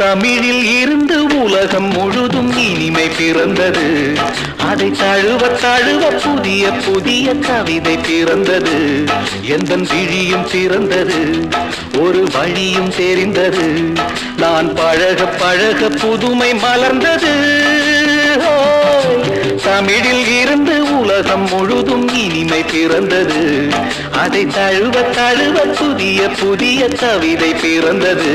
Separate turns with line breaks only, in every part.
தமிழில் இருந்து உலகம் முழுதும் இனிமை பிறந்தது. அதை தழுவ தழுவ புதிய புதிய கவிதை பிறந்தது. எந்தன் விழியும் பிறந்தது, ஒரு வழியும் தெரிந்தது. நான் பழக பழக புதுமை மலர்ந்தது. தமிழில் இருந்து உலகம் முழுதும் இனிமை பிறந்தது. அதை தழுவ தழுவ புதிய புதிய கவிதை பிறந்தது.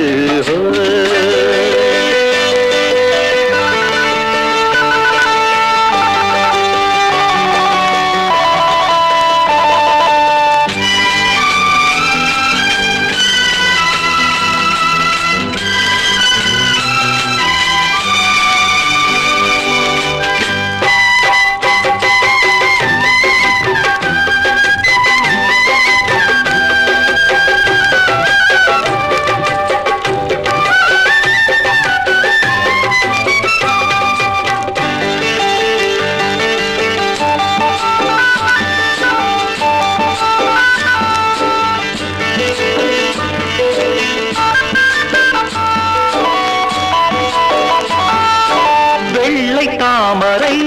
தாமரை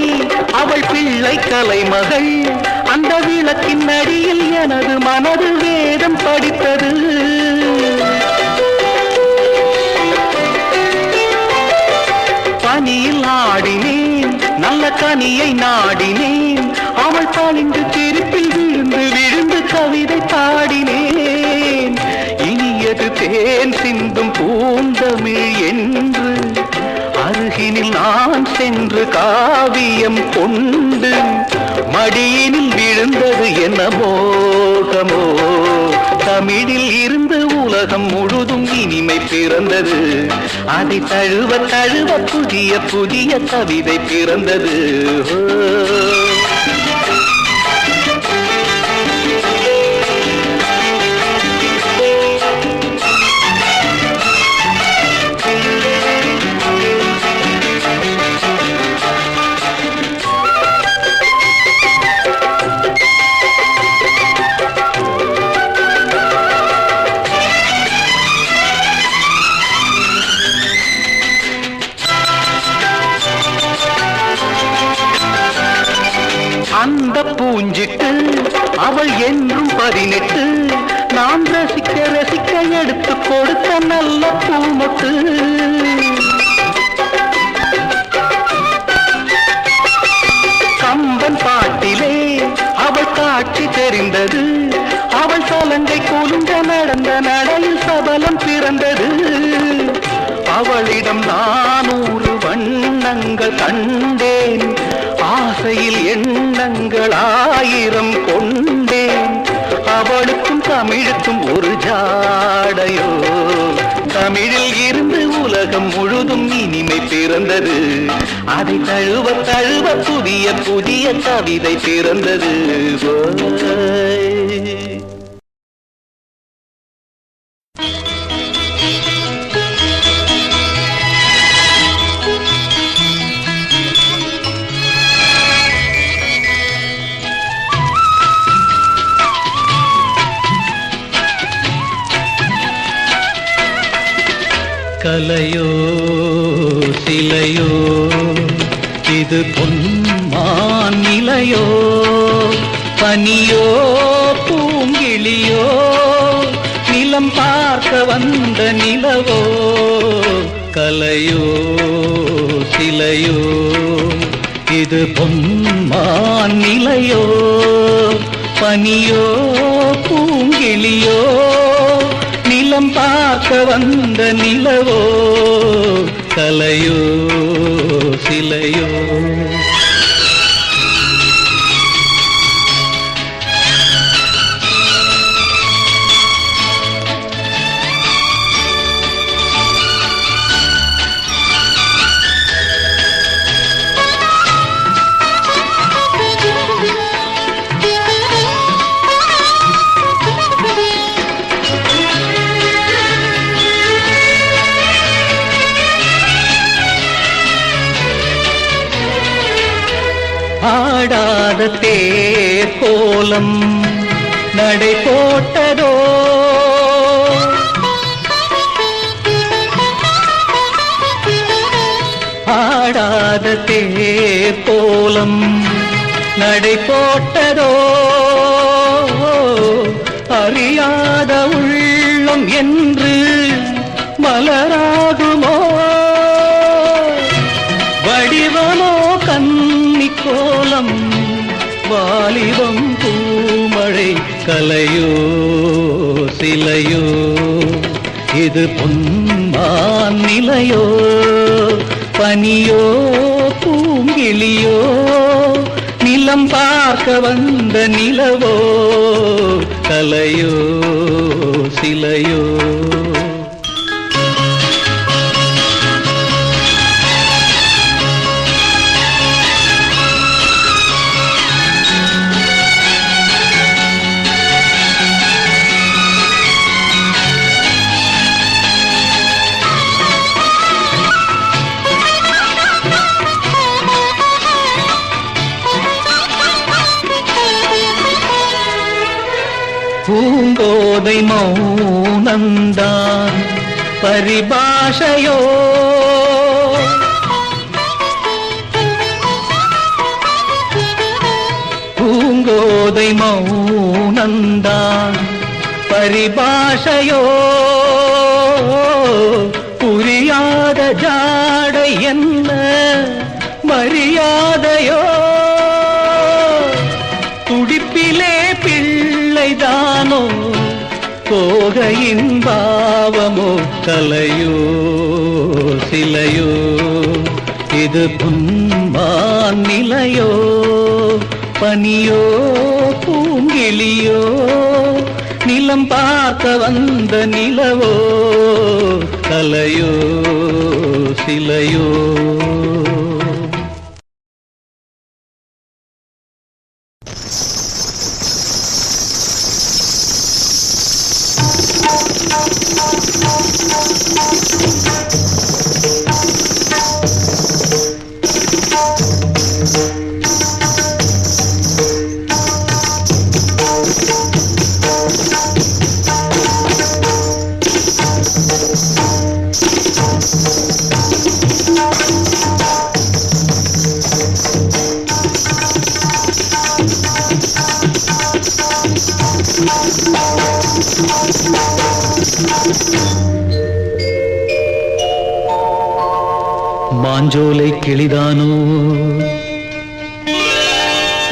அவள் பிள்ளை கலைமகள். அந்த விளக்கின் அடியில் எனது மனது வேதம் படித்தது. பனியில் ஆடினேன், நல்ல கனியை நாடினேன். அவள் பணிந்து திருப்பில் விழுந்து விழுந்து கவிதை பாடினேன். இனியது தேன் சிந்தும் பூந்தமிழ் என்று அருகினில் நான் சென்று காவியம் கொண்டு மடியினில் விழுந்தது என்ன மோகமோ. தமிழில் இருந்து உலகம் முழுதும் இனிமை பிறந்தது. அதை தழுவ தழுவ புதிய புதிய கவிதை பிறந்தது. அந்த பூஞ்சிட்டு அவள் என்றும் 18. நான் ரசிக்க ரசிக்க எடுத்து கொடுத்த நல்ல பூமொட்டு. கம்பன் பாட்டிலே அவள் காட்சி தெரிந்தது. அவள் சலங்கை கொலுங்க நடந்த நடையில் சபலம் பிறந்தது. அவளிடம் 400 வண்ணங்கள் கண்டேன். ஆசையில் எண்ணங்கள் 1000 கொண்டேன். அவளுக்கும் தமிழுக்கும் ஒரு ஜாடையோ. தமிழில் இருந்து உலகம் முழுதும் இனிமை பிறந்தது. அதை தழுவ தழுவ புதிய புதிய கவிதை பிறந்தது. கலையோ சிலையோ இது பொன்மான் நிலையோ. பனியோ பூங்கிளியோ நிலம் பார்க்க வந்த நிலவோ. கலையோ சிலையோ இது பொன்மான் நிலையோ. பனியோ பூங்கிளியோ நிலம் பார்க்க வந்த நிலவோ. கலையோ சிலையோ. ஆடாத தேர் கோலம் நடை போட்டதோ. ஆடாத தேர் கோலம் நடை போட்டதோ அறியாத உள்ளம் என்று மலராகுமோ வடிவமோ கன்னி கோலம் வாலிபம் பூமழை கலையோ சிலையோ இது பொன்மான் நிலையோ பனியோ பூங்கிளியோ நிலம் பார்க்க வந்த நிலவோ கலையோ சிலையோ பூங்கோதை மௌனந்தான் பரிபாஷையோ பூங்கோதை மௌனந்தான் பரிபாஷையோ புரியாத ஜாடை என்ன மரியாதையோ துடிப்பிலே பிள்ளைதானோ போகையின் பாவமோ கலையோ சிலையோ இது பொன்மான் நிலையோ பனியோ பூங்கிளியோ நிலம் பார்க்க வந்த நிலவோ கலையோ சிலையோ மாஞ்சோலை கிளிதானோ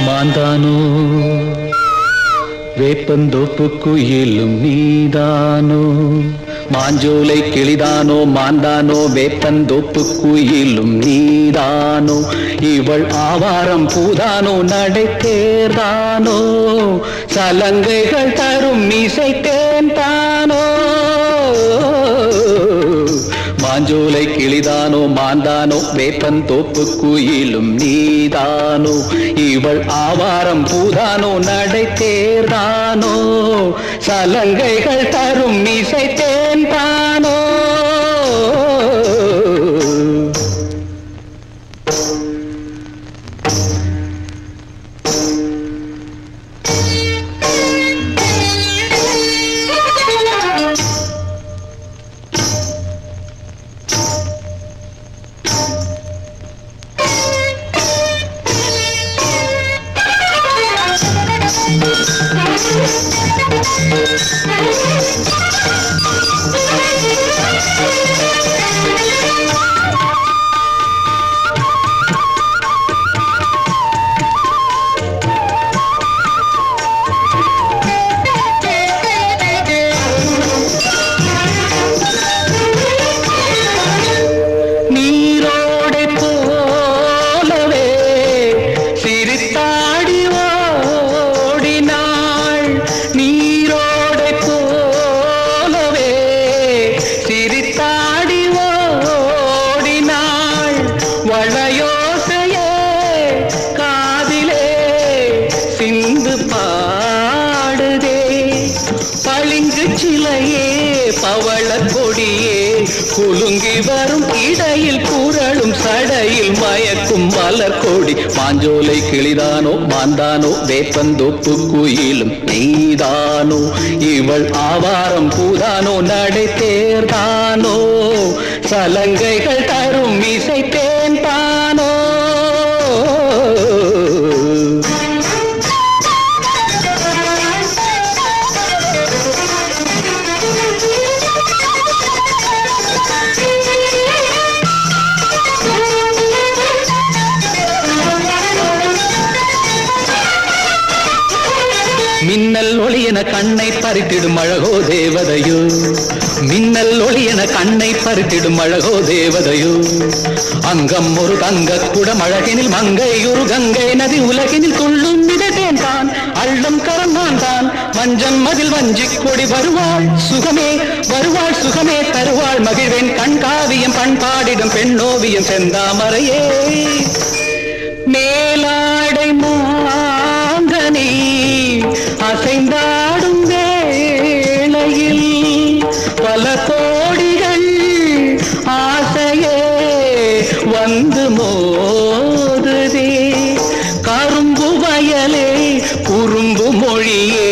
மாந்தானோ வேப்பந்தோப்பு குயிலும் நீதானோ மாஞ்சோலை கிளிதானோ மாந்தானோ வேப்பந்தோப்பு குயிலும் நீதானோ இவள் ஆவாரம் பூதானோ நடை தேர்தானோ சலங்கைகள் தரும் மீசை தேன்தானோ மாஞ்சோலை கிளிதானோ மாந்தானோ வேப்பந்தோப்பு குயிலும் நீதானோ இவள் ஆவாரம் பூதானோ நடை தேர்தானோ சலங்கைகள் தரும் மீசை தேன்தானோ குலுங்கி வரும் இடையில் குரலும் சடையில் மயக்கும் மலர் கோடி மாஞ்சோலை கிளிதானோ மாந்தானோ வேப்பந்தோப்பு குயிலும் நீதானோ இவள் ஆவாரம் பூதானோ நடை தேர்தானோ சலங்கைகள் தரும் இசைத்தேன் தானோ. மின்னல் ஒளி என கண்ணை பறித்திடும் அழகோ தேவதையோ, மின்னல் ஒளி என கண்ணை பறித்திடும் அழகோ தேவதையோ. அங்கம் ஒரு தங்க குடம் அழகினில் மங்கை ஒரு கங்கை நதி உலகினில் துள்ளும் மிதத்தேன் தான் அள்ளம் கரந்தான் தான் மஞ்சம் மதில் வஞ்சிக் கொடி வருவாள் சுகமே வருவாள் சுகமே தருவாள் மகிழ்வேன் கண்காவியம் பண்பாடிடும் பெண்ணோவியம் செந்தாமரையே. மேலாடை மாங்கனி அசைந்தாடும் வேளையில் பல கோடிகள் ஆசையே வந்து மோதுதே. கரும்பு வயலே குறும்பு மொழியே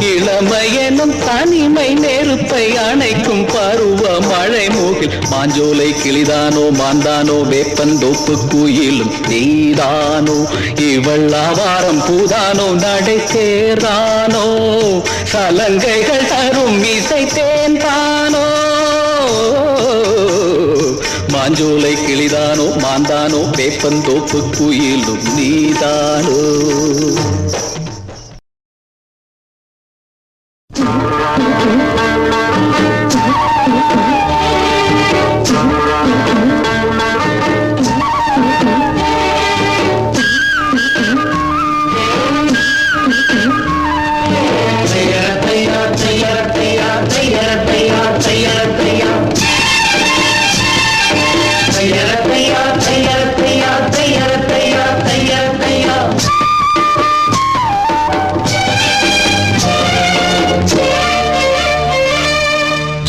இளமையெனும் தனிமை நெருப்பை அணைக்கும் பருவ மழை மூகில் மாஞ்சோலை கிளிதானோ மாந்தானோ வேப்பந்தோப்பு குயிலும் நீதானோ இவள் ஆவாரம் பூதானோ நடை சேர்தானோ சலங்கைகள் தரும் இசைத்தேன் தானோ. மாஞ்சோலை கிளிதானோ மாந்தானோ வேப்பந்தோப்பு குயிலும் நீதானோ.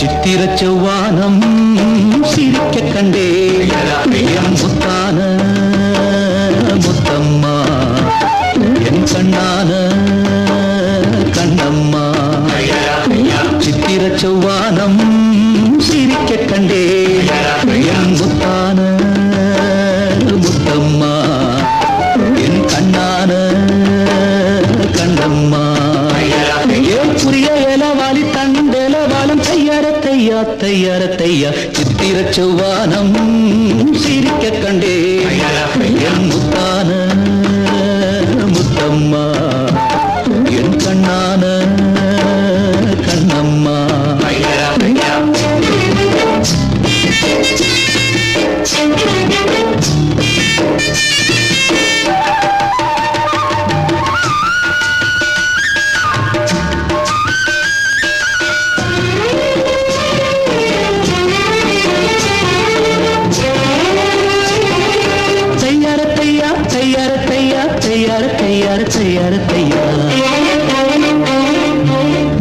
சித்திர செவ்வானம் சிரிக்க கண்டே முத்தான முத்தம்மா என் கண்ணான கண்ணம்மா. சித்திர செவ்வானம் சிரிக்க கண்டே என் முத்தான முத்தம்மா என் கண்ணான கண்ணம்மா. ஏன் புரிய இலவாலி தண்டெலவாலும் தையார தையா தையா சித்திர செவ்வானம் சிரிக்க கண்டே என் முத்தான முத்தம்மா என் கண்ணான கண்ணம்மா.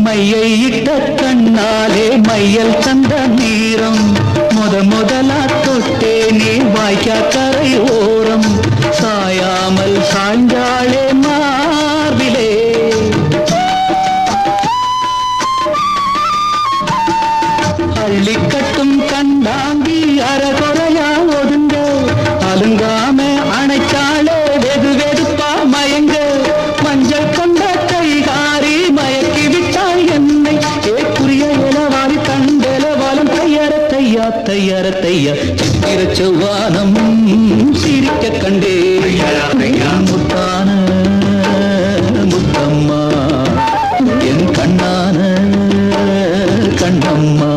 மையை இட்ட கண்ணாலே மையல் தந்த நீரம் முதலா தொட்டேனே வாய்க்கா கரை ஓரம் சாயாமல் சாய்ந்தாளே மார்பிலே. அள்ளிக்கட்டும் கண்டாங்கி அறகுறையா ஒதுங்க அலுங்காம அணைச்சாளே வெது வெதுப்பா மயங்க மஞ்சள் கொண்ட கைகாரி மயக்கி விட்டாய் என்னை. ஏக்குரிய இளவாரி தண்டெலவாலும் தையார தையா சித்திர செவ்வானம் சிரிக்க கண்டே முத்தான முத்தம்மா என் கண்ணான கண்ணம்மா.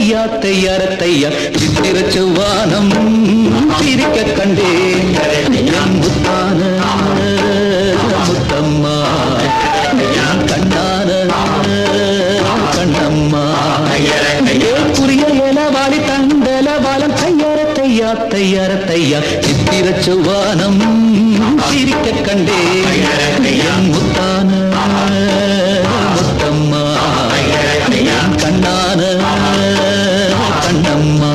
தையா சித்திர செவ்வானம் சிரிக்க கண்டேன் முத்தான முத்தம்மா கண்ணான கண்ணம்மா புரிய வாலி தண்டல வாலம் தையா சித்திர செவ்வானம் சிரிக்க கண்டேன் முத்தான முத்தம்மா கண்ணான கண்ணம்மா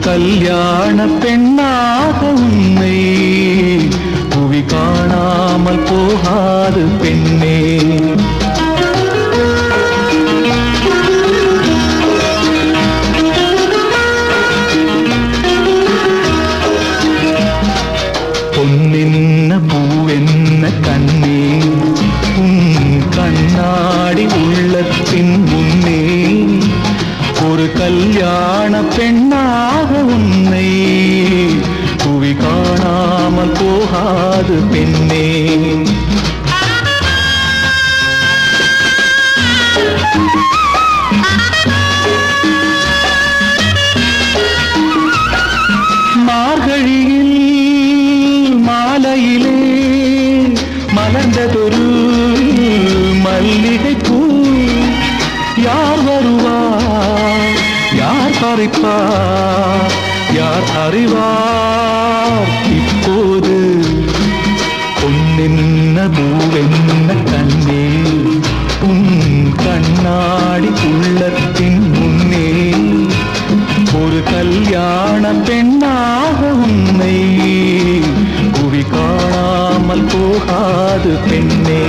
கல்யாண பெண்ணாக உன்னை புவி காணாமல் போகாது பெண்ணே. பொன்னென்ன பூவென்ன கண்ணே, உன் கண்ணாடி உள்ளத்தின் முன்னே ஒரு கல்யாண பெண்ணாக உன்னை புவி காணாமல் போகாது பெண்ணே. மார்கழியில் மாலையிலே மலர்ந்தது ஒரு மல்லிகை பூ யார் வருவார் யார் பறிப்பார் யார் அறிவார் இப்போது பொன்னென்ன பூவென்ன கண்ணே உன் கண்ணாடி உள்ளத்தின் முன்னே ஒரு கல்யாண பெண்ணாக உன்னை புவி காணாமல் போகாது பெண்ணே.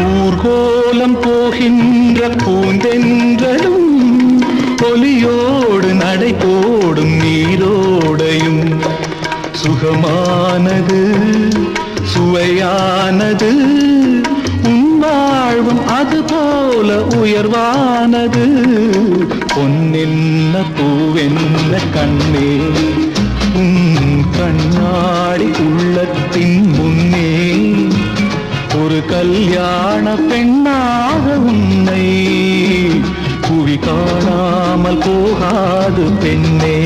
ஊர்கோலம் போகின்ற பூந்தென்றலும் ஒலியோடு நடை போடும் நீரோடையும் சுகமானது சுவையானது உன் வாழ்வும் அதுபோல உயர்வானது. பொன்னென்ன பூவென்ன கண்ணே உன் கண்ணாடி உள்ளத்தின் முன்னே ஒரு கல்யாண பெண்ணாக உன்னை புவி காணாமல் போகாது பெண்ணே.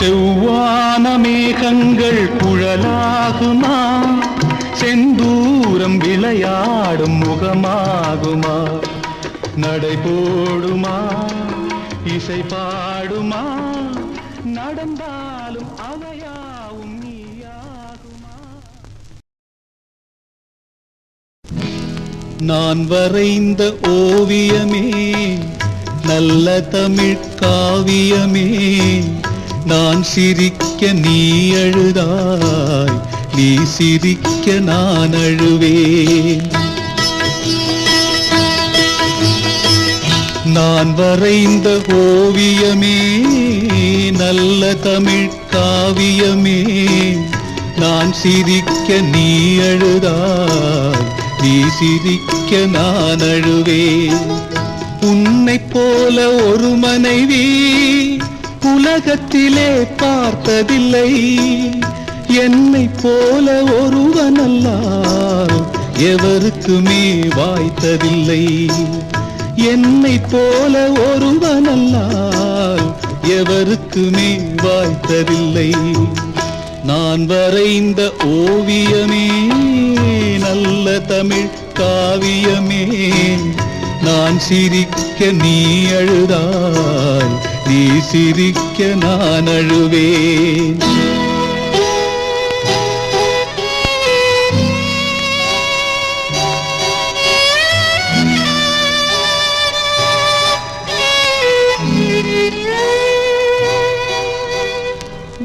செவ்வான மேகங்கள் குழலாகுமா செந்தூரம் விளையாடும் முகமாகுமா நடை போடுமா இசை பாடுமா நடந்தாலும் அவையாவும் நீயாகுமா. நான் வரைந்த ஓவியமே நல்ல தமிழ் காவியமே நான் சிரிக்க நீ அழுதாய் நீ சிரிக்க நான் அழுவேன். நான் வரைந்த ஓவியமே நல்ல தமிழ் காவியமே நான் சிரிக்க நீ அழுதாய் நீ சிரிக்க நான் அழுவேன். உன்னைப் போல ஒரு மனைவி உலகத்திலே பார்த்ததில்லை என்னைப் போல ஒருவனல்லால் எவருக்குமே வாய்த்ததில்லை என்னைப் போல ஒருவனல்லால் எவருக்குமே வாய்த்ததில்லை. நான் வரைந்த ஓவியமே நல்ல தமிழ் காவியமே நான் சிரிக்க நீ அழுதாய் நீ சிரிக்க நான் அழுவேன்.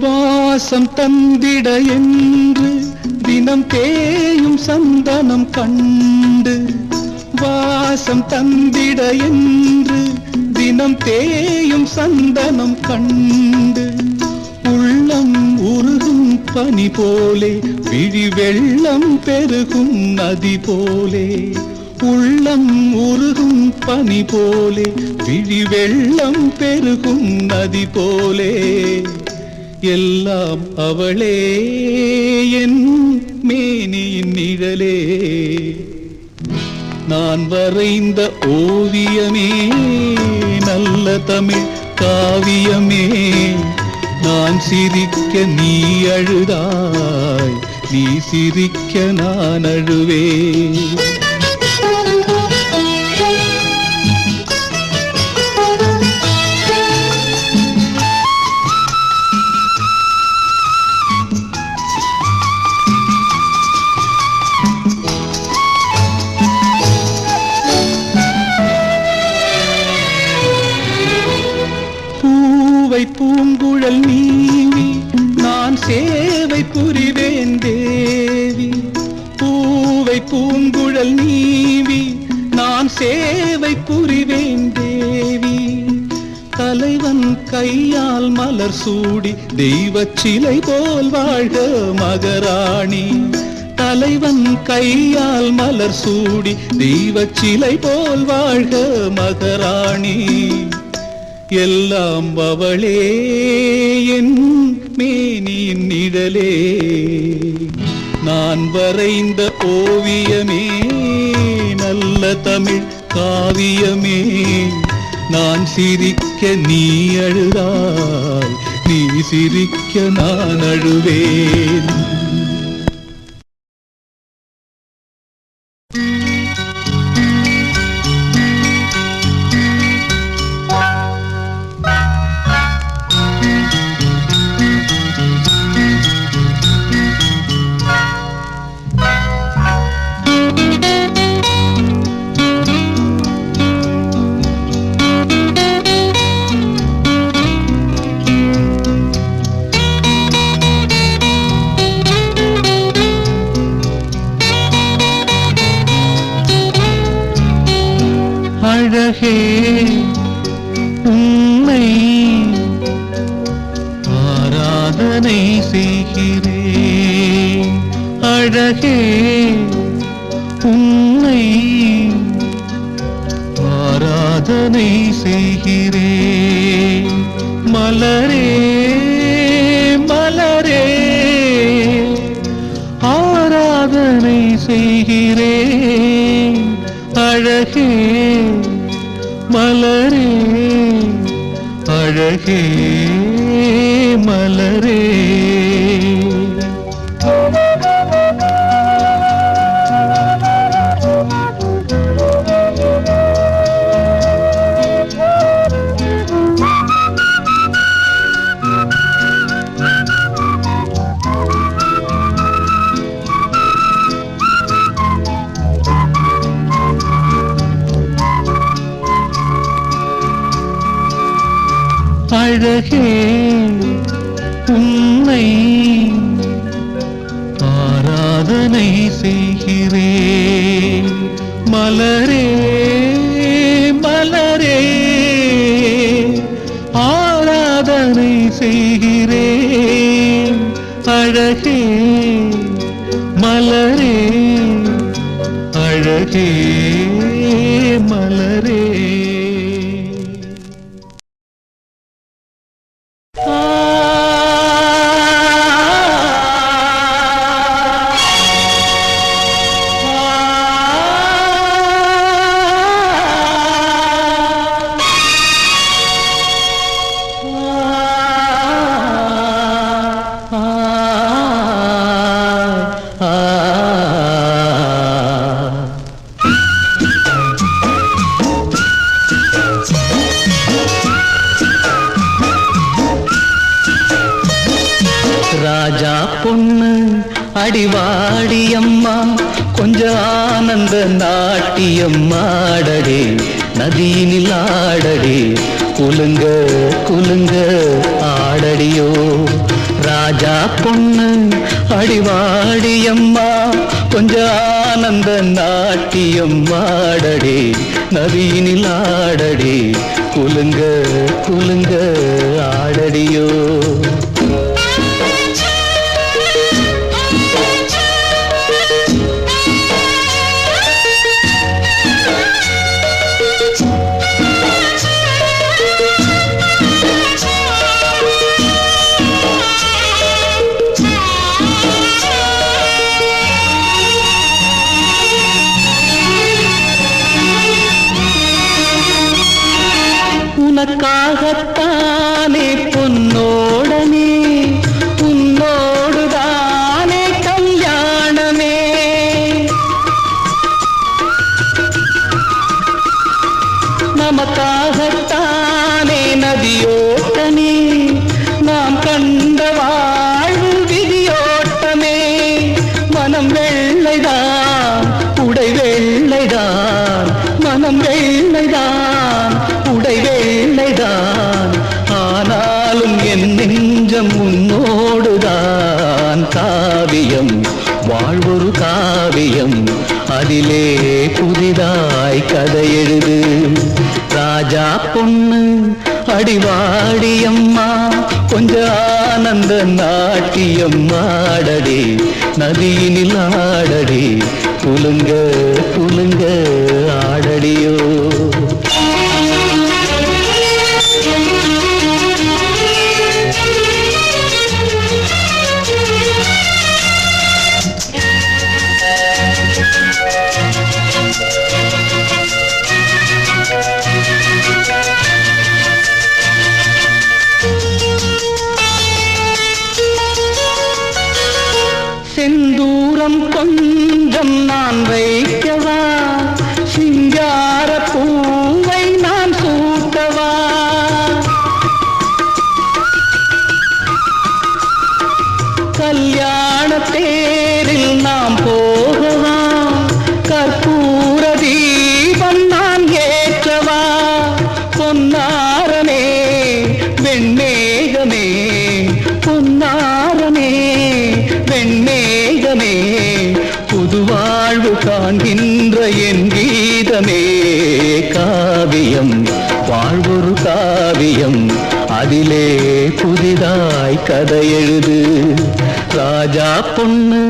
வாசம் தந்திட என்று தினம் தேயும் சந்தனம் கண்டு வாசம் தந்திட என்று தினம் தேயும் சந்தனம் கண்டு உள்ளம் உருகும் பனி போலே விழி வெள்ளம் பெருகும் நதி போலே உள்ளம் உருகும் பனி போலே விழி வெள்ளம் பெருகும் நதி போலே எல்லாம் அவளே என் மேனியின் நிழலே. நான் வரைந்த ஓவியமே நல்ல தமிழ் காவியமே நான் சிரிக்க நீ அழுதாய் நீ சிரிக்க நான் அழுவேன். பூங்குழல் நீவி நான் சேவை புரிவேன் தேவி பூவை பூங்குழல் நீவி நான் சேவை புரிவேன் தேவி தலைவன் கையால் மலர் சூடி தெய்வச் சிலை போல் வாழ்க மகராணி. தலைவன் கையால் மலர் சூடி தெய்வச் சிலை போல் வாழ்க மகராணி. எல்லாம் அவளே என் மேனியின் நிழலே, நான் வரைந்த ஓவியமே நல்ல தமிழ் காவியமே. நான் சிரிக்க நீ அழுதாய், நீ சிரிக்க நான் அழுவேன். அழகே உன்னை ஆராதனை செய்கிறேன். அழகே உன்னை ஆராதனை செய்கிறேன். மலரே மலரே ஆராதனை செய்கிறேன். அழகே மலரே அழகே மலரே. அழகே உன்னை ஆராதனை செய்கிறேன். மலரே மலரே ஆராதனை செய்கிறேன். அழகே மலரே அழகே மலரே. ராஜா பொண்ணு அடிவாடியம்மா, கொஞ்சம் ஆனந்த நாட்டியம் ஆடடே, நதியினில் ஆடடே, குலுங்க குலுங்க ஆடடியோ. ராஜா பொண்ணு அடிவாடியம்மா, கொஞ்சம் ஆனந்த நாட்டியம் ஆடடே, நதியினில் ஆடடே, குலுங்க குலுங்க ஆடடியோ. உனக்காகத்தானே பொன்னோடனே, உன்னோடுதானே கல்யாணமே. நமக்காகத்தானே நதியோட்டமே, நாம் கண்ட வாழ்வு விதியோட்டமே. மனம் வெள்ளைதான் உடை வெள்ளைதான், மனம் வெள்ளைதான் உடை வெள்ளைதான். ஆனாலும் என் நெஞ்சம் உன்னோடுதான். காவியம் வாழ்வொரு காவியம், அதிலே புதிதாய் கதை எழுது. ராஜா பொண்ணு அடிவாடியம்மா கொஞ்ச ஆனந்த நாட்டியம் ஆடடி நதியினில் ஆடடி குலுங்க குலுங்க ஆடடியோ செந்தூரம் கொஞ்சம் நான் வைக்கவா சிங்கார பூவை நான் சூட்டவா கல்யாண தேரில் நாம் போகவா கற்பூர தீபம் நான் ஏற்றவா பொன்னாரனே வெண்ணேகமே பொன்னாரனே வெண்ணேகமே புதுவாழ்வு காண்கின்ற என் கீதமே காவியம் வாழ்வொரு காவியம் அதிலே புதிதாய் கதை எழுது ராஜா பொண்ணு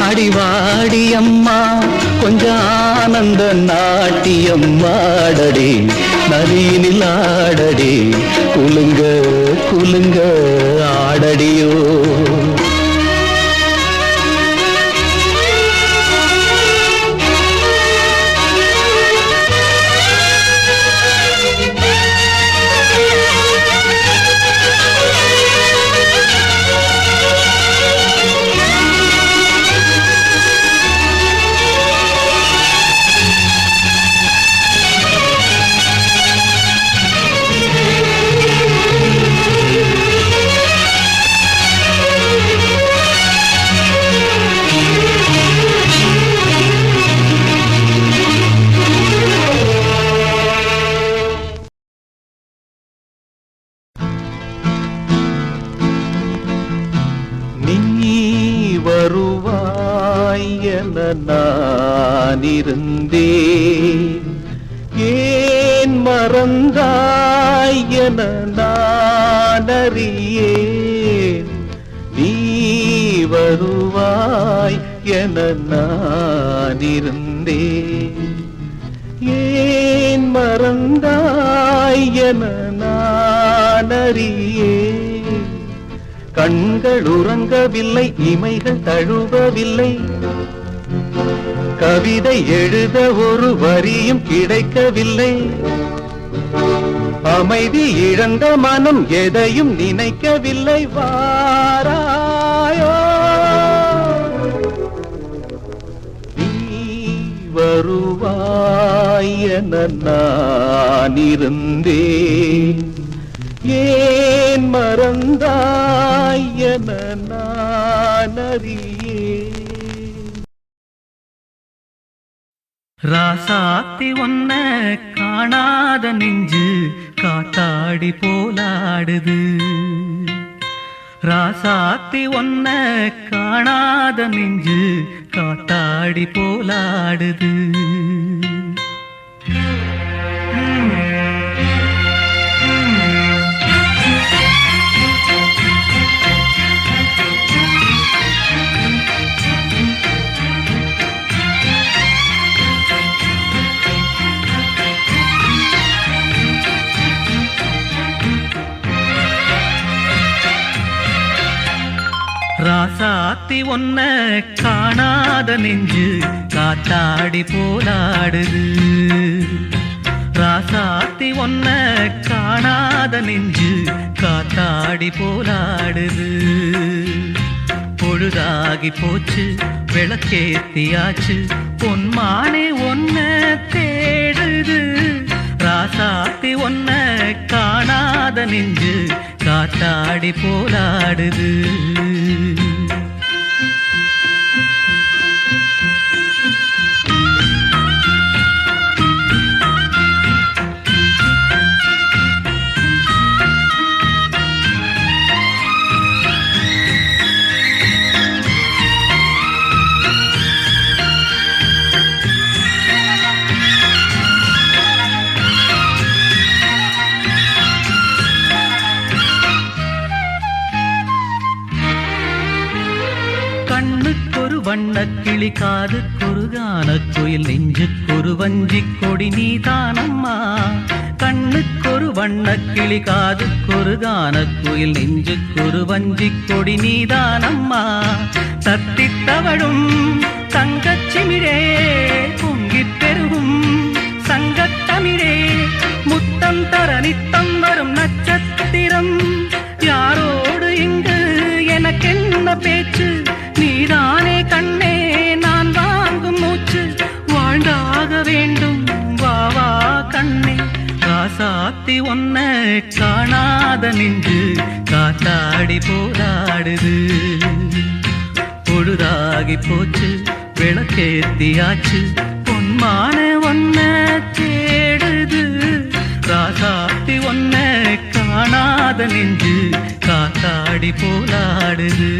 அடிவாடியம்மா கொஞ்சம் ஆனந்த நாட்டியம் ஆடடி நதியினில் ஆடடி குலுங்க குலுங்க ஆடடியோ வருவாய் என நான் இருந்தேன் ஏன் மறந்தாய் என நான் அறியேன் நீ வருவாய் என நான் இருந்தேன் ஏன் மறந்தாய் என நான் அறியேன் கண்கள் உறங்கவில்லை இமைகள் தழுவவில்லை கவிதை எழுத ஒரு வரியும் கிடைக்கவில்லை அமைதி இழந்த மனம் எதையும் நினைக்கவில்லை வாராயோ நீ வருவாய் என நான் இருந்தேன் ஏன் மறந்தாய் என நான் அறியேன்
ராசாத்தி ஒன்ன காணாத நெஞ்சு காத்தாடி போலாடுது ராசாத்தி ஒன்ன காணாத நெஞ்சு காத்தாடி போலாடுது ராசாத்தி ஒன்ன காணாத நெஞ்சு காத்தாடி போலாடுது ராசாத்தி ஒன்ன காணாத நெஞ்சு காத்தாடி போலாடுது பொழுதாகி போச்சு விளக்கேத்தியாச்சு பொன்மானே ஒன்ன தேடுது ராசாத்தி ஒன்ன காணாத நெஞ்சு காத்தாடி போலாடுது வண்ணக் கிளி காதுக்கொரு கானக்குயில் நெஞ்சுக்கொரு வஞ்சிக் கொடி நீதானம்மா கண்ணுக்கொரு வண்ணக் கிளி காதுக்கொரு கானக்குயில் நெஞ்சுக்கொரு வஞ்சிக் கொடி நீதானம்மா தத்தித் தவழும் தங்கச் சிமிழே பொங்கிப் பெருகும் சங்கத்தமிழே முத்தம் தர நித்தம் வரும் நட்சத்திரம் யாரோடு இங்கு எனக்கென்ன பேச்சு நீதானே கண்ணே நான் வாங்கும் மூச்சு வாழ்ந்தாக வேண்டும் வா வா கண்ணே ராசாத்தி ஒன்ன காணாத நின்று காத்தாடி போராடுது பொழுதாகி போச்சு விளக்கேத்தியாச்சு பொன்மான ஒன்ன தேடுது ராசாத்தி ஒன்ன காணாத நெஞ்சு காத்தாடி போராடுது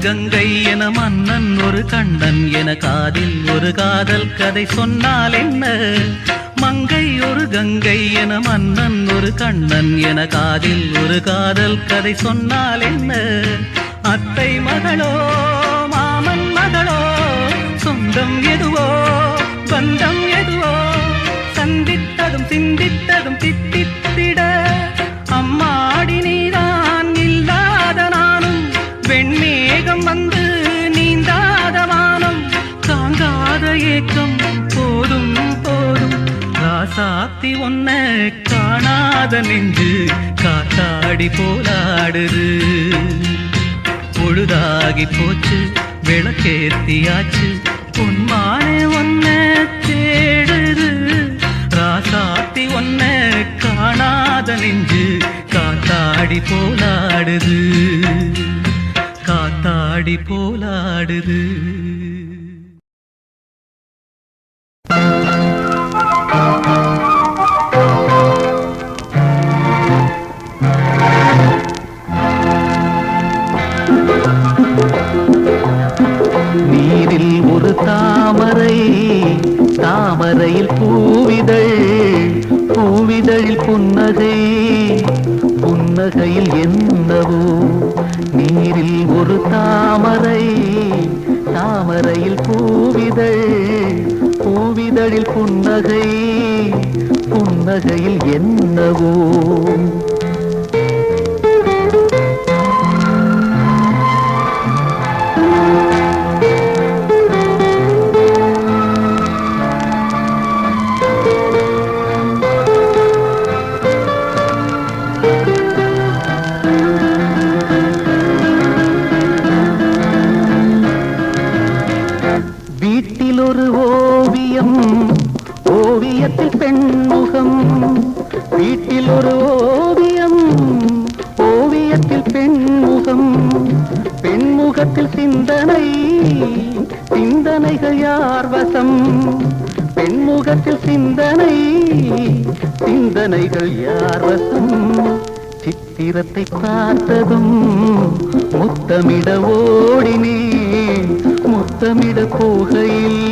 கங்கை என மன்னன் ஒரு கண்ணன் என காதில் ஒரு காதல் கதை சொன்னால் என்ன மங்கை ஒரு கங்கை என மன்னன் ஒரு கண்ணன் என காதில் ஒரு காதல் கதை சொன்னால் என்ன அத்தை மகளோ மாமன் மகளோ சொந்தம் எதுவோ பந்தம் எதுவோ சந்தித்ததும் சிந்தித்ததும் தித்தித்திட அம்மாடி நீதான் இல்லாத நானும் வெண்மேகம் வந்து நீந்தாத வானம் தாங்காத ஏக்கம் போதும் போதும் ராசாத்தி ஒன்ன காணாத நெஞ்சு காத்தாடி போராடுது பொழுதாகி போச்சு விளக்கேத்தியாச்சு பொன்மானே ஒன்ன தேடுது ராசாத்தி ஒன்ன காணாத நெஞ்சு காத்தாடி போராடுது காத்தாடி போலாடுது நீரில் ஒரு தாமரை தாமரையில் பூவிதழ் பூவிதழில் புன்னகை புன்னகையில் என்னவோ நீரில் ஒரு தாமரை தாமரையில் பூவிதழ் பூவிதழில் புன்னகை புன்னகையில் என்னவோ ஒரு ஓவியம் ஓவியத்தில் பெண்முகம் வீட்டில் ஒரு ஓவியம் ஓவியத்தில் பெண்முகம் பெண்முகத்தில் சிந்தனை சிந்தனைகள் யார் வசம் பெண்முகத்தில் சிந்தனை சிந்தனைகள் யார் வசம் சித்திரத்தை பார்த்ததும் முத்தமிட ஓடினேன் முத்தமிட போகையில்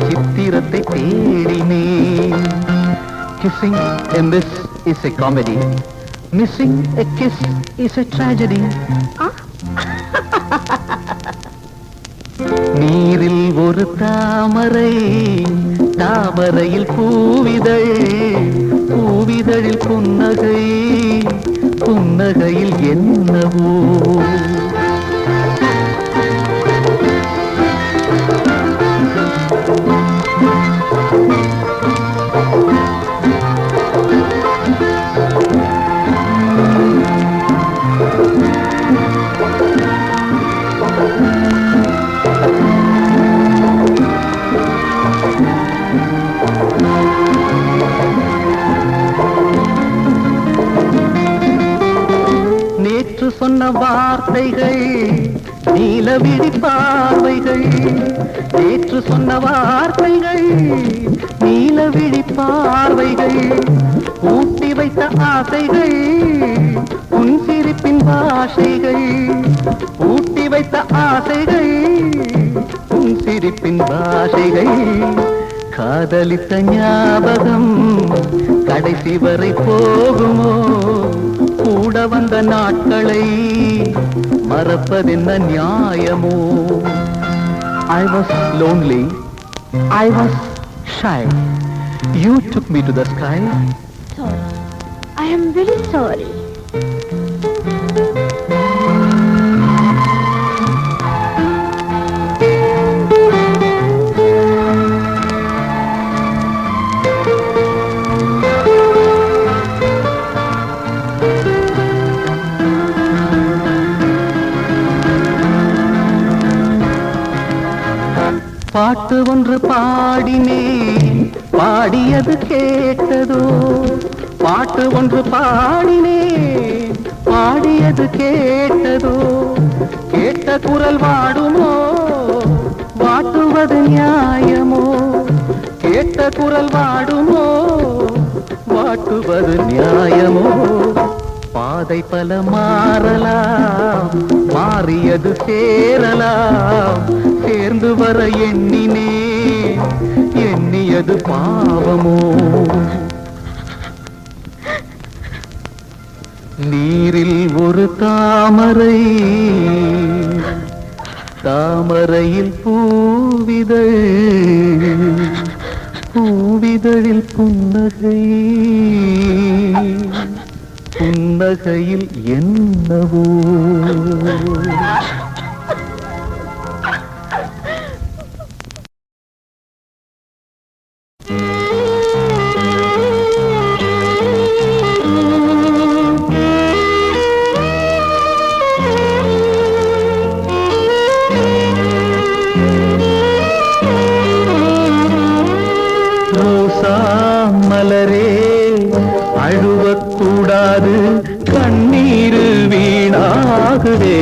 சித்திரத்தை தேடினேன் Kissing in this is a comedy. Missing a kiss is a tragedy. நீரில் ஒரு தாமரை தாமரையில் பூவிதழ் பூவிதழில் புன்னகை புன்னகையில் என்னவோ
சொன்ன வார்த்தைகள் நீலவிழி பார்வைகள் நேற்று சொன்ன வார்த்தைகள் நீலவிழி பார்வைகள் ஊட்டி வைத்த ஆசைகள் உன் சிரிப்பின் பாஷைகள் ஊட்டி வைத்த ஆசைகள் உன் சிரிப்பின் பாஷைகள் காதலித்த ஞாபகம் கடைசி வரை போகுமோ கூட வந்த நாட்களை மறப்பதென்ன நியாயமோ I was lonely, I was shy. You took me to the sky.
Sorry. I am very sorry.
பாட்டு ஒன்று பாடினேன் பாடியது கேட்டதோ பாட்டு ஒன்று பாடினேன் பாடியது கேட்டதோ கேட்ட குரல் வாடுமோ வாட்டுவது நியாயமோ கேட்ட குரல் வாடுமோ வாட்டுவது நியாயமோ பாதை பல மாறலாம் மாறியது சேரலாம் சேர்ந்து வர எண்ணினே எண்ணியது பாவமோ நீரில் ஒரு தாமரை தாமரையில் பூவிதழ் பூவிதழில் புன்னகை புன்னகையில் என்னவோ ரோசா மலரே அழுவக்கூடாது கண்ணீர் வீணாகுதே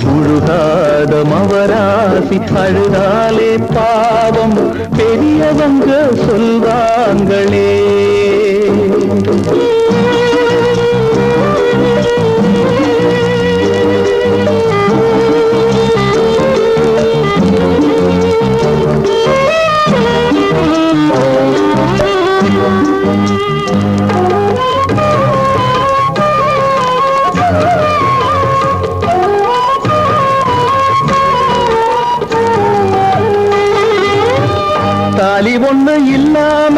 முழுகாத மவராசி அழுதாலே பாவம் பெரியவங்க சொல்வாங்களே தாலி ஒண்ணு இல்லாம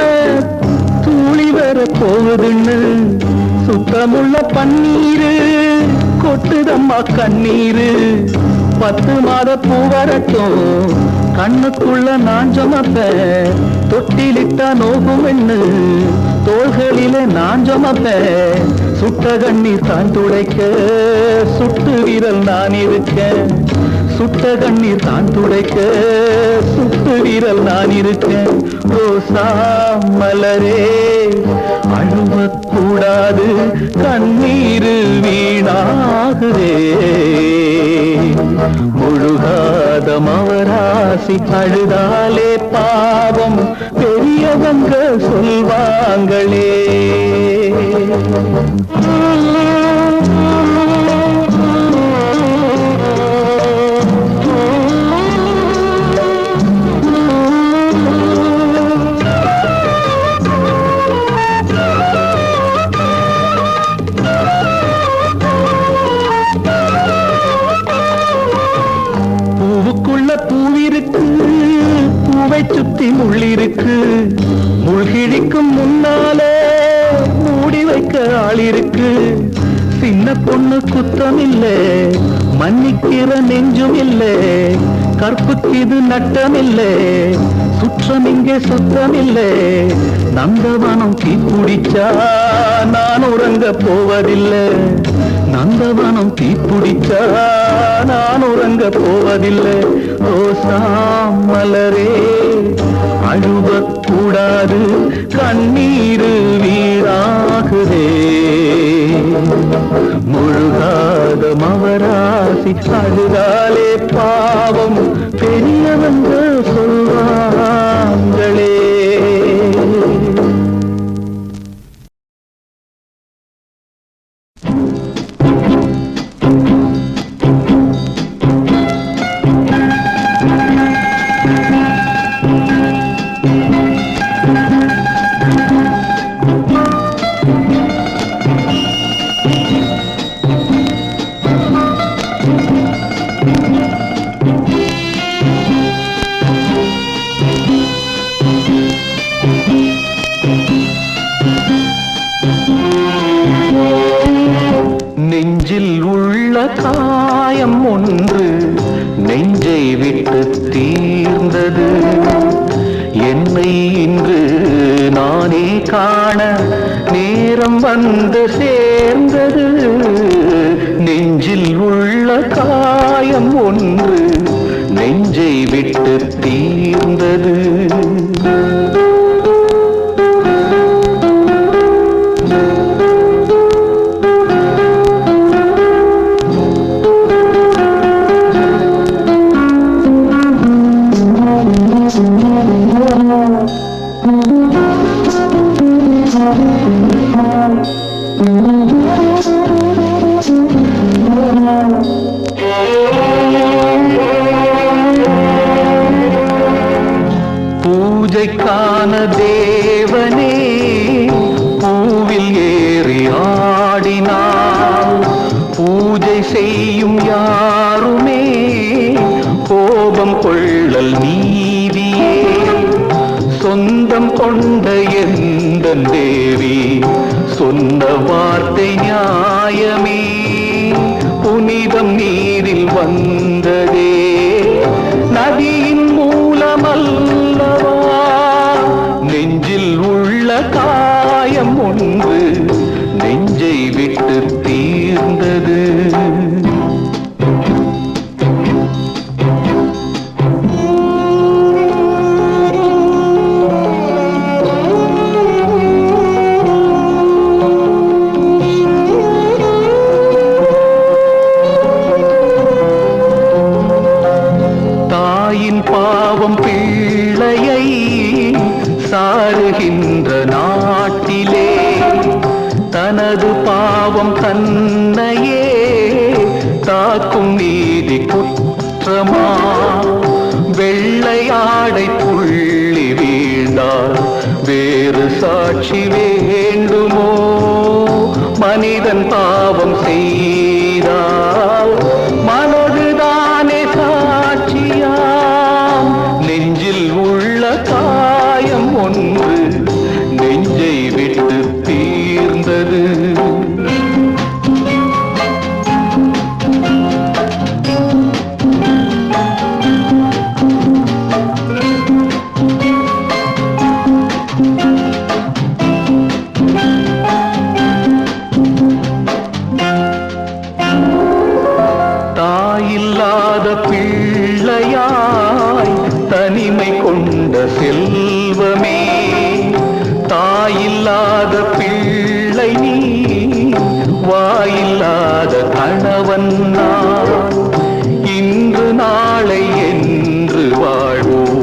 தூளி வர போகுதுன்னு சுத்தமுள்ள பன்னீரு கொட்டுதம்மா கண்ணீரு 10 மாத பூ வரட்டும் கண்ணுக்குள்ள நான் சுமப்பேன் தொட்டிலிட்டா நோகும் என்ன தோள்களிலே நான் சுமப்பேன் சுட்ட கண்ணீர் தான் துடைக்க சுட்டு வீரல் நான் இருக்கேன் சுட்ட கண்ணீர் தான் துடைக்க சுட்டு வீரல் நான் இருக்கேன் ரோசா மலரே அழுவக்கூடாது கண்ணீர் வீணாகுதே முழுகாத மவராசி அழுதாலே பாவம் பெரியவங்க சொல்வாங்களே பூவிருக்கு பூவை சுத்தி முள்ளிருக்கு முள்கிழிக்கும் முன்னாலே மூடி வைக்க ஆளிருக்கு சின்ன பொண்ணு குத்தமில்லை மன்னிக்கிற நெஞ்சும் இல்லை கற்புக்கு இது நட்டமில்லை சுற்றம் இங்கே சுத்தமில்லை நந்தவனம் தீப்பிடிச்சா நான் உறங்க போவதில்லை நந்தவனம் தீப்பிடிச்சா நான் உறங்க போவதில்லை ரோசா மலரே அழுவக்கூடாது கண்ணீர் வீணாகுதே
முழுகாத மவராசி அழுதாலே பாவம் பெரியவங்க சொல்வாங்களே. நெஞ்சில் உள்ள காயம் ஒன்று நெஞ்சை விட்டு தீர்ந்தது. என்னை இன்று நானே காண நேரம் வந்து சேர்ந்தது. நெஞ்சில் உள்ள காயம் ஒன்று நெஞ்சை விட்டு தீர்ந்தது. பூஜைக்கான தேவனே பூவில் ஏறி ஆடினார். பூஜை செய்யும் யாருமே கோபம் கொள்ளல் நீதியே. சொந்தம் கொண்ட எந்தன் தேவி சொன்ன வார்த்தை நியாயமே. புனிதம் நீரில் வந்ததே நதியின் மூலமல்லவா. நெஞ்சில் உள்ள காயம் ஒன்று நெஞ்சை விட்டு தீர்ந்தது. பாவம் பிள்ளையை சாருகின்ற நாட்டிலே தனது பாவம் தன்னையே தாக்கும் நீதி குற்றமா. வெள்ளையாடை புள்ளி வீழ்ந்தால் வேறு சாட்சி வேண்டுமோ. மனிதன் பாவம் செய்தால் மனதுதானே சாட்சியா. நெஞ்சில் உள்ள காயம் ஒன்று நெஞ்சை விட்டு தீர்ந்தது. தாயில்லாத பிள்ளையாய் தனிமை கொண்ட செல்வமே. தாயில்லாத பிள்ளை நீ வாயில்லாத கணவன் நான். இன்று நாளை என்று வாழ்வோம்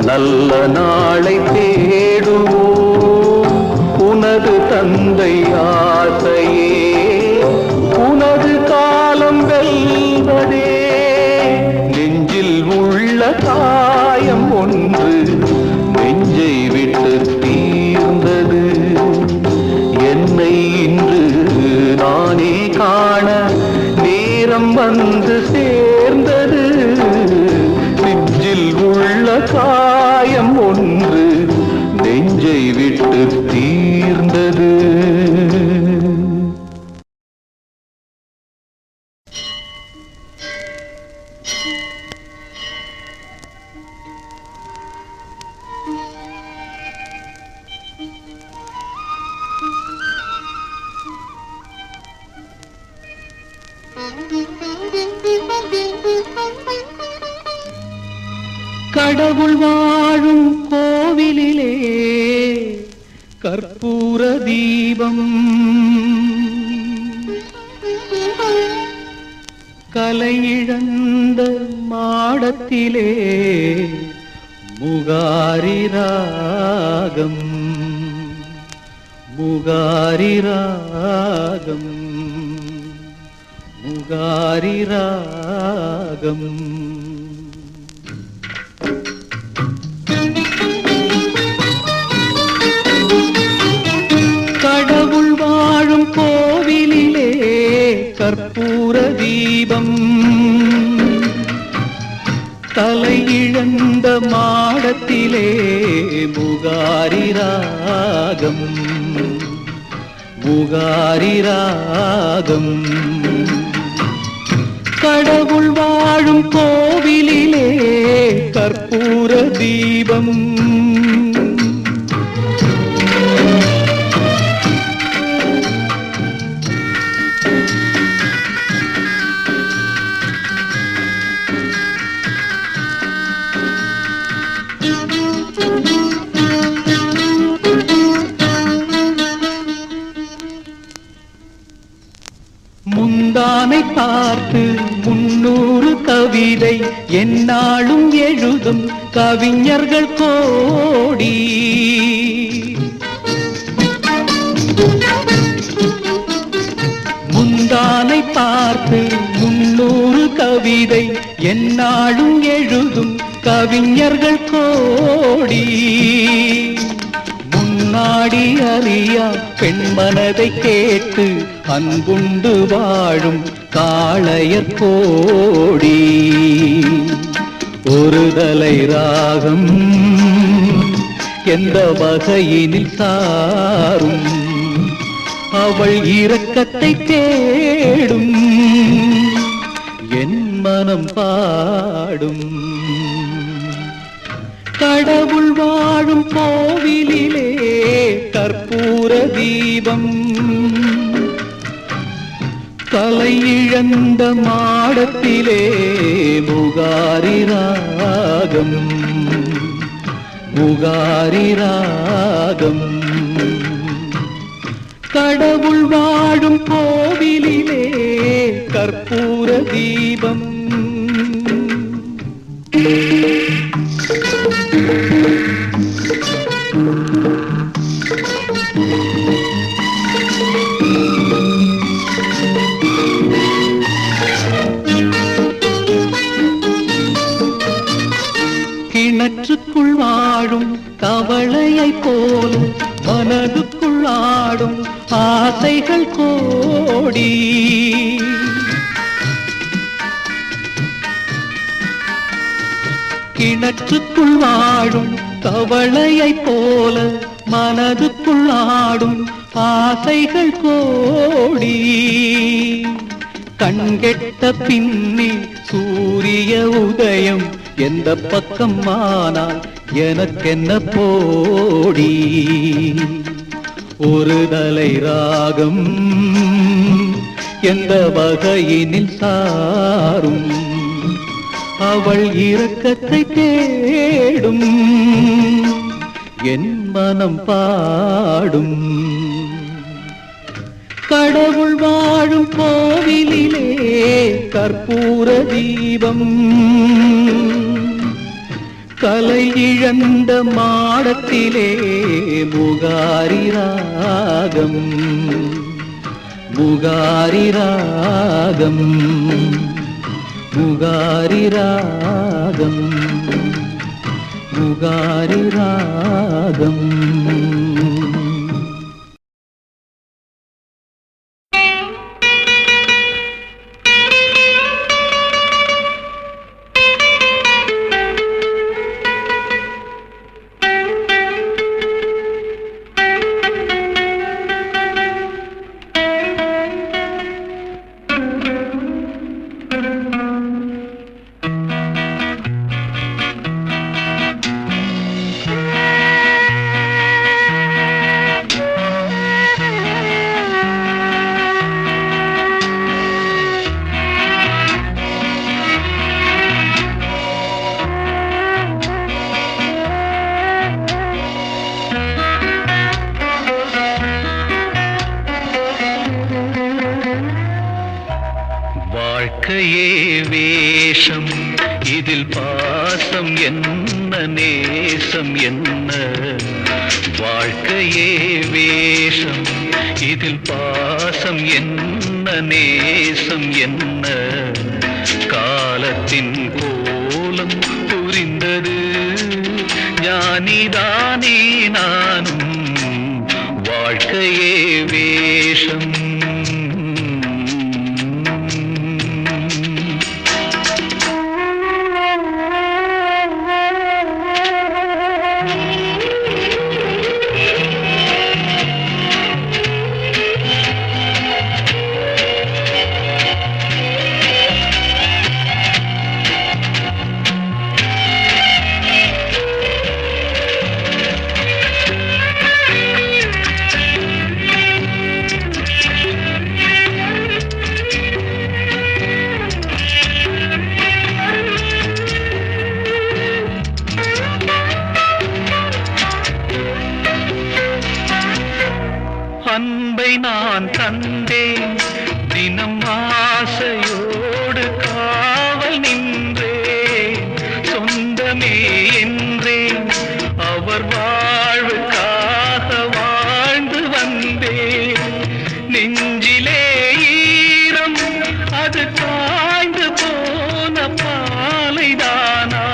நல்ல நாளை தேடுவோம். உனது தந்தை ஆசையே உனது காலம் வெல்வதே. நெஞ்சில் உள்ள காயம் ஒன்று நெஞ்சை விட்டு தீர்ந்தது. என்னை இன்று நானே காண நேரம் வந்து சேர்ந்தது. நெஞ்சில் உள்ள காயம் ஒன்று நெஞ்சை விட்டு தீர்ந்தது. கடவுள் வாழும் கோவிலிலே கற்பூர தீபம் கலை இழந்த மாடத்திலே முகாரி ராகம் முகாரி ராகம் முகாரி ராகம் கடவுள் வாழும் கோவிலிலே கற்பூர தீபம் தலை இழந்த மாடத்திலே முகாரி ராகம் முகாரி ராகம் கடவுள் வாழும் கோவிலிலே கற்பூர தீபம் முந்தானை பார்த்து 300 கவிதை எந்நாளும் எழுதும் கவிஞர்கள் கோடி முந்தானை பார்த்து 300 கவிதை எந்நாளும் எழுதும் கவிஞர்கள் கோடி முன்னாடி அறியா பெண்மனதை கேட்டு அன்புண்டு வாழும் காளையர் கோடி ஒரு தலை ராகம் எந்த வகையினில் சாரும் அவள் இரக்கத்தை தேடும் என் மனம் பாடும் கடவுள் வாழும் கோவிலிலே கற்பூர தீபம் தலை இழந்த மாடத்திலே முகாரி ராகம் முகாரி ராகம் கடவுள் வாழும் கோவிலிலே கற்பூர தீபம் கிணற்றுக்குள் வாழும் தவளையை போலும் மனதுக்குள் ஆடும் ஆசைகள் கோடி கிணற்றுக்குள் வாழும் தவளையை போல மனதுக்குள் ஆடும் ஆசைகள் கோடி கண்கெட்ட பின்னே சூரிய உதயம் எந்த பக்கம் ஆனால் எனக்கென்ன போடி ஒரு தலை ராகம் எந்த வகையினில் சாரும் அவள் இரக்கத்தை தேடும் என் மனம் பாடும் கடவுள் வாழும் கோவிலிலே கற்பூர தீபம் கலை இழந்த மாடத்திலே முகாரி ராகம் முகாரி ராகம் முகாரி ராகம் முகாரி ராகம் வாழ்க்கையே வேஷம், இதில் பாசம் என்ன நேசம் என்ன? வாழ்க்கையே வேஷம், இதில் பாசம் என்ன நேசம் என்ன? காலத்தின் கோலம் புரிந்தது, ஞானிதானே நானும். வாழ்க்கையே வேஷம். அன்பை நான் தந்தேன், தினம் ஆசையோடு காவல் நின்றேன். சொந்தமே என்றேன், அவர் வாழ்வுக்காக வாழ்ந்து வந்தேன். நெஞ்சிலே ஈரம், அது காய்ந்து போன பாலைதானா?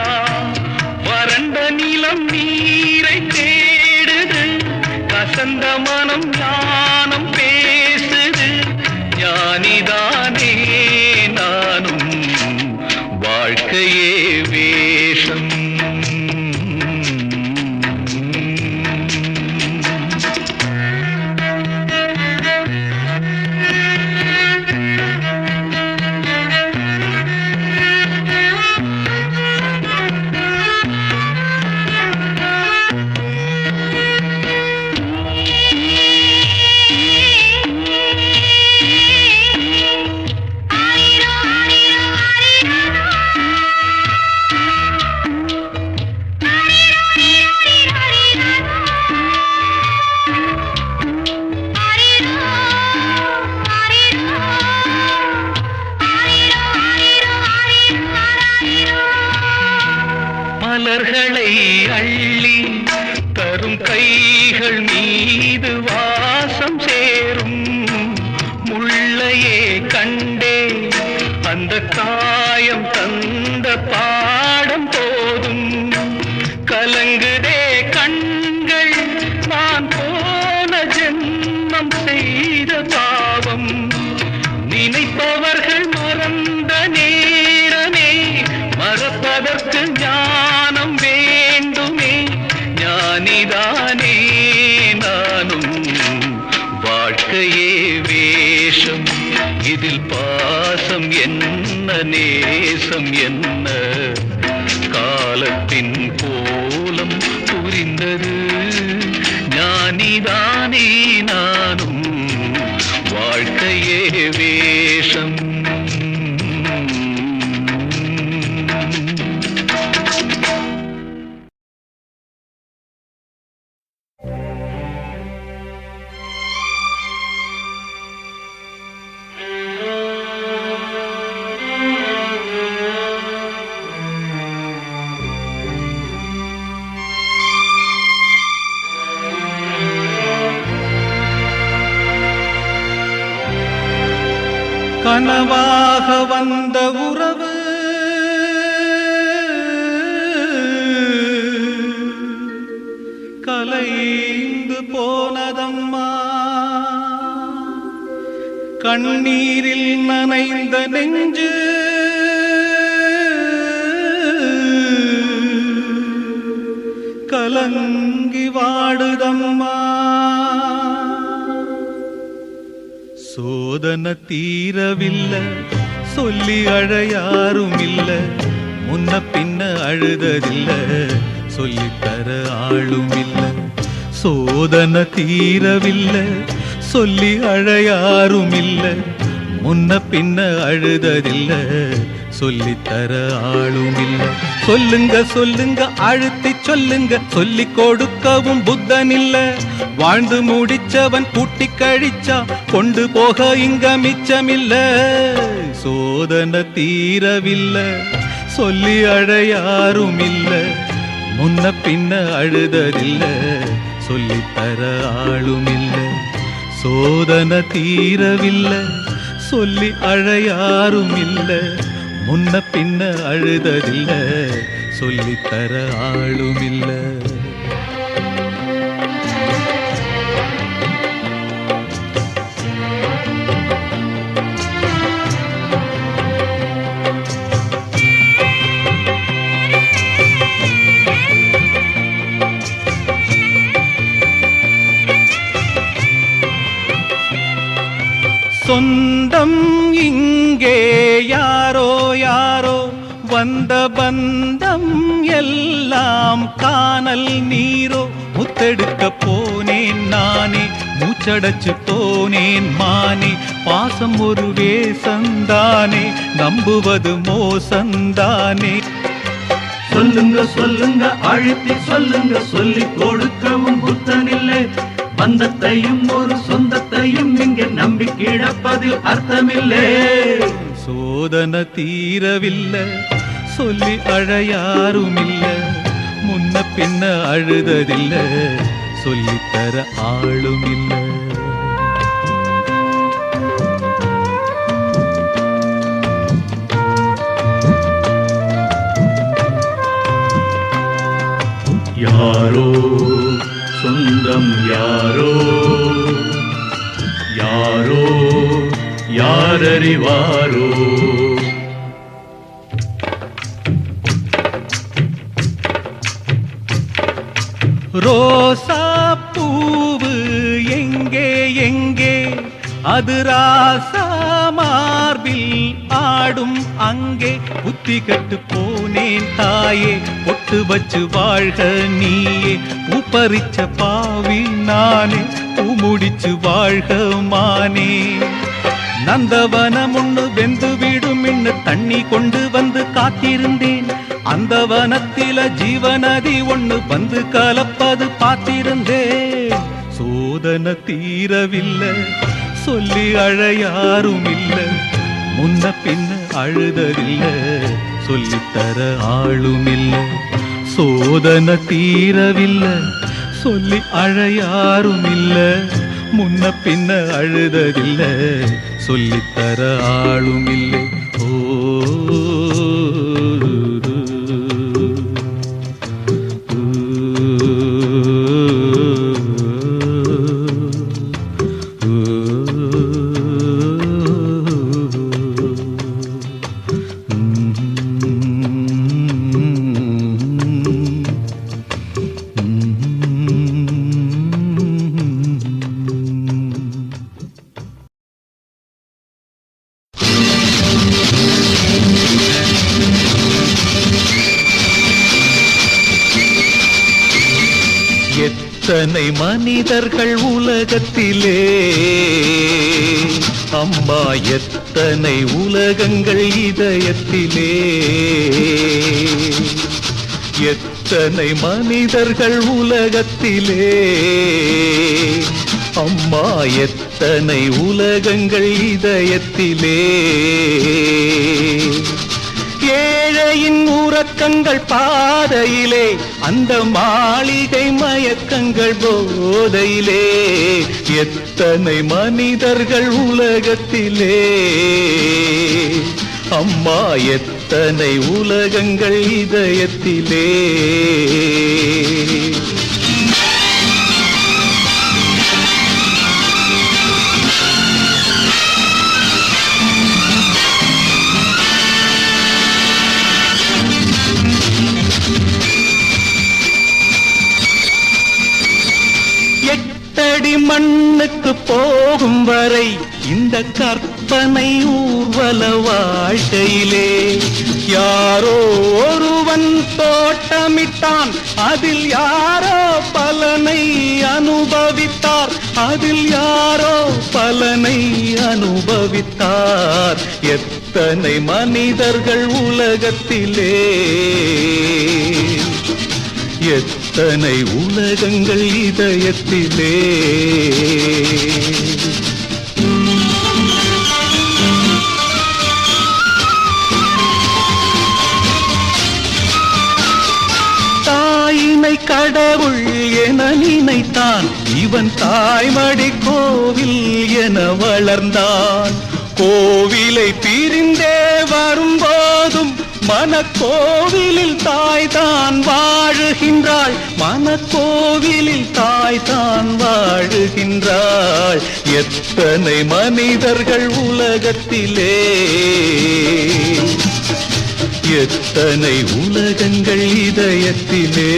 வறண்ட நிலம் நீரை தேடுது, கசந்த மனம் ஞானம் பேசுது, ஞானிதானே நானும். வாழ்க்கையே வேஷம். மலர்களை அள்ளி தரும் கைகள் மீது வாசம் சேரும். முள்ளையே கண்டே அந்த காயம் தந்த பாடம் போதும். கலங்குதே கண்கள், நான் போன ஜென்மம் செய்த பாவம். நினைப்பவர்கள் மறந்த நேரமே, மறப்பதற்கு ஞானம் வேண்டுமே, ஞானிதானே நானும். வாழ்க்கையே வேஷம், இதில் பாசம் என்ன நேசம் என்ன? காலத்தின் கோலம் புரிந்தது, ஞானிதானே நானும். வாழ்க்கையே வேஷம். கனவாக வந்த உறவு கலைந்து போனதம்மா. கண்ணீரில் நனைந்த நெஞ்சு கலங்கி வாடுதம்மா. சோதனை தீரவில்லை, சொல்லி அழ யாரும் இல்ல. முன்ன பின்ன அழுததில்ல, சொல்லித்தர ஆளும் இல்ல. சோதனை தீரவில்லை, சொல்லி அழ யாரும் இல்ல. முன்ன பின்ன அழுததில்ல, சொல்லித்தர ஆளும் இல்ல. சொல்லுங்க சொல்லுங்க அழுத்தி சொல்லுங்க, சொல்லிக் கொடுக்கவும் புத்தன் இல்ல. வாழ்ந்து முடிச்சவன் கூட்டி கழிச்சா கொண்டு போக இங்க மிச்சமில்ல. சோதனை தீரவில்லை, சொல்லி அழ யாரும் இல்ல. முன்ன பின்ன அழுததில்ல, சொல்லித்தர ஆளும் இல்ல. சோதனை தீரவில்லை, சொல்லி அழ யாரும் இல்ல. முன்ன பின்ன அழுததில்ல, சொல்லித்தர ஆளும் இல்ல. சொந்தம் இங்கே யாரோ யாரோ, வந்த பந்தம் எல்லாம் காணல் நீரோ. முத்தெடுக்க போனேன் நானே, மூச்சடைச்சு போனேன் மானே. பாசம் ஒரு வேசந்தானே, நம்புவது மோசந்தானே.
சொல்லுங்க சொல்லுங்க அழுத்தி சொல்லுங்க, சொல்லிக் கொடுக்கவும் புத்தனில்லை. பந்தத்தையும் ஒரு சொந்தத்தையும் இங்கே நம்பி கிடப்பதில் அர்த்தமில்லை.
சோதனை தீரவில்லை, சொல்லி அழ யாரும் இல்ல. முன்ன பின்ன அழுததில்ல, சொல்லித்தர ஆளும் இல்ல.
யாரோ சொந்தம் யாரோ, யாரோ யாரறிவாரோ.
ரோசா பூவு எங்கே எங்கே, அது ராசா மார்பில் ஆடும் அங்கே. புத்தி கட்டு போனேன் தாயே, பொட்டு வச்சு வாழ்க நீயே. பூப்பறிச்ச பாவி நானே, பூ முடிச்சு வாழ்க மானே. நந்தவனம் ஒண்ணு வெந்து விடும் இன்னு தண்ணி கொண்டு வந்து காத்திருந்தேன். அந்த வனத்தில ஜீவநதி ஒண்ணு வந்து கலப்பது பார்த்திருந்தேன். சோதனை தீரவில்லை, சொல்லி அழ யாரும் இல்ல. முன்ன பின்ன அழுததில்ல, சொல்லித்தர ஆளும் இல்ல. சோதனை தீரவில்லை, சொல்லி அழ யாரும் இல்ல. முன்ன பின்ன அழுததில்ல, சொல்லித்தர ஆளும் இல்லை. ஓ எத்தனை மனிதர்கள் உலகத்திலே, அம்மா எத்தனை உலகங்கள் இதயத்திலே. எத்தனை மனிதர்கள் உலகத்திலே, அம்மா எத்தனை உலகங்கள் இதயத்திலே. ஏழையின் உறக்கங்கள் பாதையிலே, அந்த மாளிகை மயக்கங்கள் போதையிலே. எத்தனை மனிதர்கள் உலகத்திலே, அம்மா எத்தனை உலகங்கள் இதயத்திலே. எட்டடி மண்ணுக்கு போகும் வரை இந்த கற்பனை ஊர்வல வாழ்க்கையிலே. யாரோ ஒருவன் தோட்டமிட்டான், அதில் யாரோ பலனை அனுபவித்தார். அதில் யாரோ பலனை அனுபவித்தார். எத்தனை மனிதர்கள் உலகத்திலே, எத்தனை உலகங்கள் இதயத்திலே. தாயினை கடவுள் என நினைத்தான், இவன் தாய்மடி கோவில் என வளர்ந்தான். கோவிலை பிரிந்தே வரும்போதும் மனக்கோவிலில் தாய்தான் வாழுகின்றாள், மனக்கோவிலில் தாய்தான் வாழுகின்றாள். எத்தனை மனிதர்கள் உலகத்திலே, எத்தனை உலகங்கள் இதயத்திலே.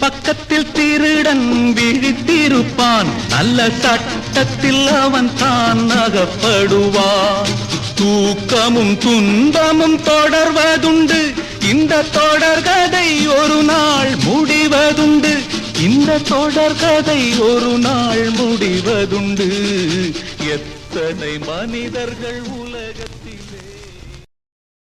பக்கத்தில் திருடன் விழித்திருப்பான், நல்ல சட்டத்தில் அவன் தான் அகப்படுவான். தூக்கமும் துன்பமும் தொடர்வதுண்டு, இந்த தொடர்கதை ஒரு நாள் முடிவதுண்டு, இந்த தொடர்கதை ஒரு நாள் முடிவதுண்டு. எத்தனை மனிதர்கள் உலக